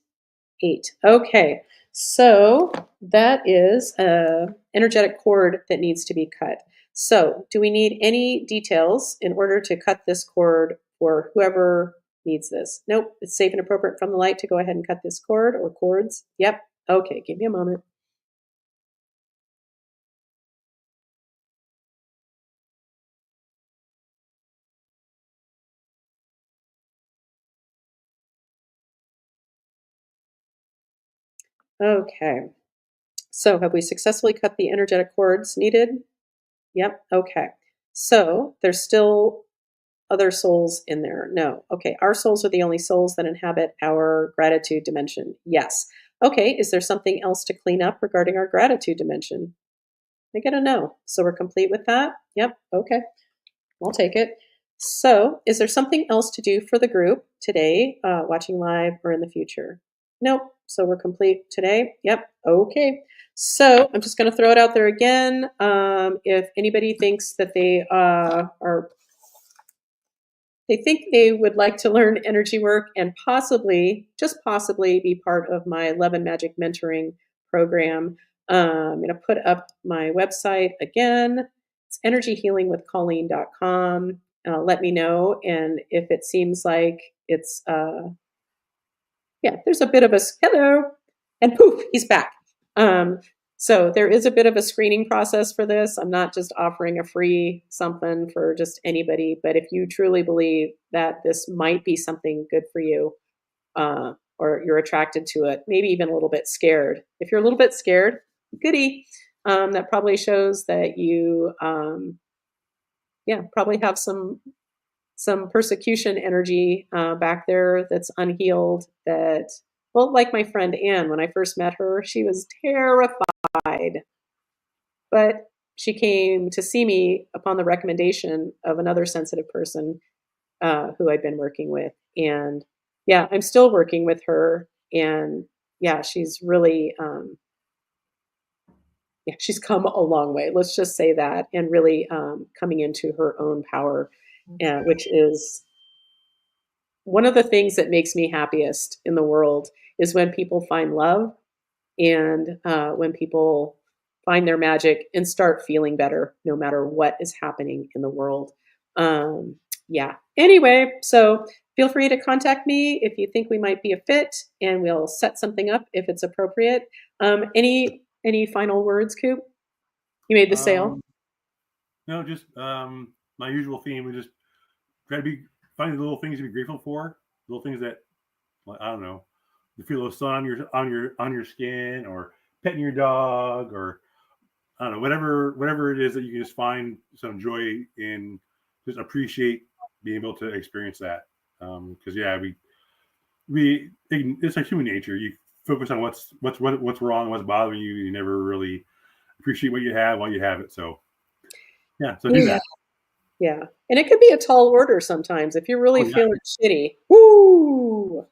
8. Okay, so that is an energetic cord that needs to be cut. So do we need any details in order to cut this cord for whoever needs this? Nope, it's safe and appropriate from the light to go ahead and cut this cord or cords. Yep, okay, give me a moment. Okay, so have we successfully cut the energetic cords needed? Yep, okay. So there's still other souls in there? No. Okay, our souls are the only souls that inhabit our gratitude dimension. Yes. Okay, is there something else to clean up regarding our gratitude dimension? I get a no. So we're complete with that? Yep, okay. I'll take it. So is there something else to do for the group today, watching live or in the future? Nope. So we're complete today? Yep, okay. So I'm just going to throw it out there again. If anybody thinks that they think they would like to learn energy work and possibly, just possibly, be part of my Love and Magic mentoring program. I'm going to put up my website again. It's energyhealingwithcolleen.com. Let me know. And if it seems like it's, there's a bit of a, hello, and poof, he's back. So there is a bit of a screening process for this. I'm not just offering a free something for just anybody, but if you truly believe that this might be something good for you, or you're attracted to it, maybe even a little bit scared. If you're a little bit scared, goody. That probably shows that you, probably have some persecution energy back there that's unhealed. That, well, like my friend Anne, when I first met her, she was terrified, but she came to see me upon the recommendation of another sensitive person who I'd been working with, and yeah, I'm still working with her, and yeah, she's really, she's come a long way. Let's just say that, and really coming into her own power, which is one of the things that makes me happiest in the world is when people find love and when people find their magic and start feeling better no matter what is happening in the world. Um, yeah. Anyway, so feel free to contact me if you think we might be a fit, and we'll set something up if it's appropriate. Any final words, Coop? You made the sale. No, just my usual theme. We just try to find the little things to be grateful for, little things that, I don't know, the feel of sun on your skin, or petting your dog, or I don't know, whatever it is that you can just find some joy in, just appreciate being able to experience that. Because we it's like human nature. You focus on what's wrong, what's bothering you. You never really appreciate what you have while you have it. So yeah, so do that. Yeah. And it could be a tall order sometimes if you're really Oh, yeah. feeling shitty. Woo!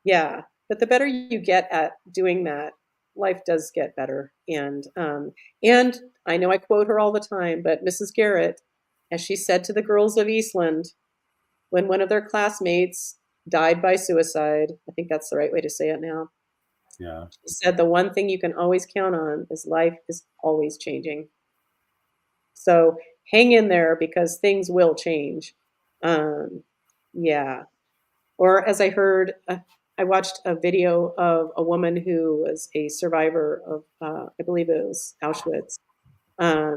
Yeah. But the better you get at doing that, life does get better. And I know I quote her all the time, but Mrs. Garrett, as she said to the girls of Eastland, when one of their classmates died by suicide, I think that's the right way to say it now. Yeah. She said the one thing you can always count on is life is always changing. So hang in there because things will change. Yeah. Or as I heard, I watched a video of a woman who was a survivor of, I believe it was Auschwitz.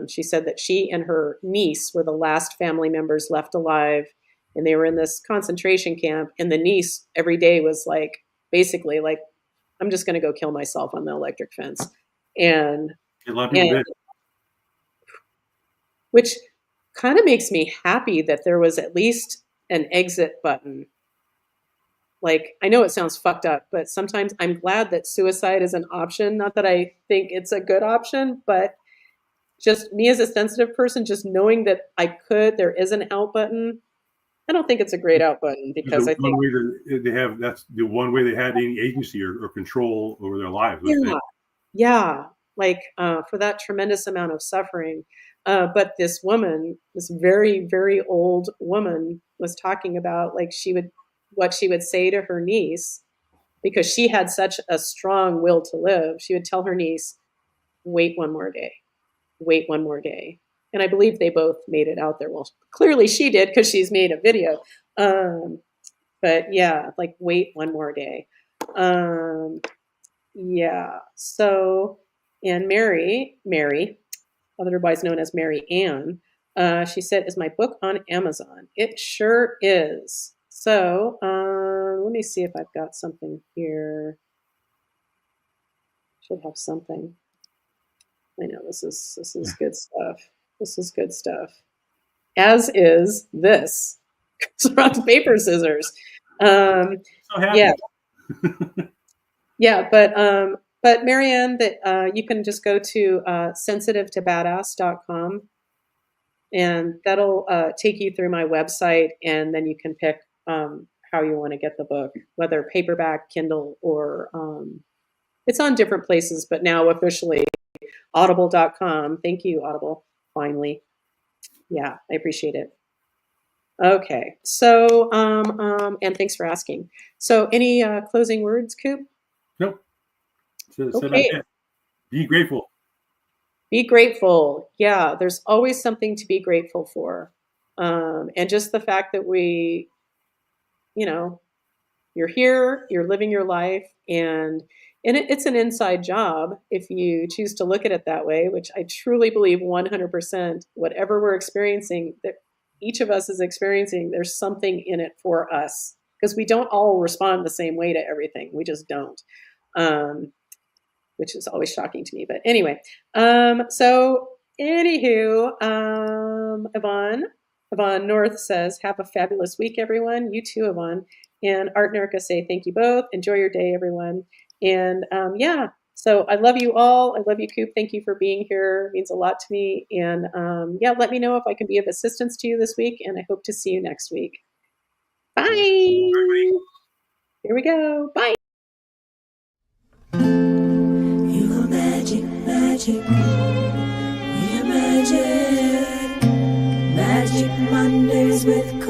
She said that she and her niece were the last family members left alive, and they were in this concentration camp. And the niece every day was like, basically, like, I'm just going to go kill myself on the electric fence, and A lot of people did. which kind of makes me happy that there was at least an exit button. Like, I know it sounds fucked up, but sometimes I'm glad that suicide is an option. Not that I think it's a good option, but just me as a sensitive person, just knowing that there is an out button. I don't think it's a great out button because I think that's the one way they had any agency or control over their lives. yeah, like for that tremendous amount of suffering. But this woman, this very, very old woman, was talking about like what she would say to her niece, because she had such a strong will to live. She would tell her niece, wait one more day, wait one more day. And I believe they both made it out there. Well, clearly she did because she's made a video. But yeah, like wait one more day. Yeah. So, and Mary, otherwise known as Mary Ann, she said, is my book on Amazon? It sure is. So let me see if I've got something here. Should have something. I know this is good stuff. This is good stuff. As is this. Rock, paper, scissors. So happy. Yeah. Yeah, but Marianne, that you can just go to sensitive-to-badass.com, and that'll take you through my website, and then you can pick how you want to get the book, whether paperback, Kindle, or it's on different places, but now officially audible.com. Thank you, Audible, finally. Yeah, I appreciate it. Okay, so and thanks for asking. So any closing words, Coop? Nope. So Okay. Be grateful. Be grateful. Yeah, there's always something to be grateful for. And just the fact that you're here, you're living your life, and And it's an inside job if you choose to look at it that way, which I truly believe 100%, whatever we're experiencing, that each of us is experiencing, there's something in it for us because we don't all respond the same way to everything. We just don't, which is always shocking to me. But anyway, so anywho, Yvonne North says, have a fabulous week, everyone. You too, Yvonne. And Art and Erica say, thank you both. Enjoy your day, everyone. And yeah, so I love you all. I love you, Coop. Thank you for being here. It means a lot to me. And yeah, let me know if I can be of assistance to you this week. And I hope to see you next week. Bye. Here we go. Bye. You are magic, magic. We are magic. Magic Mondays with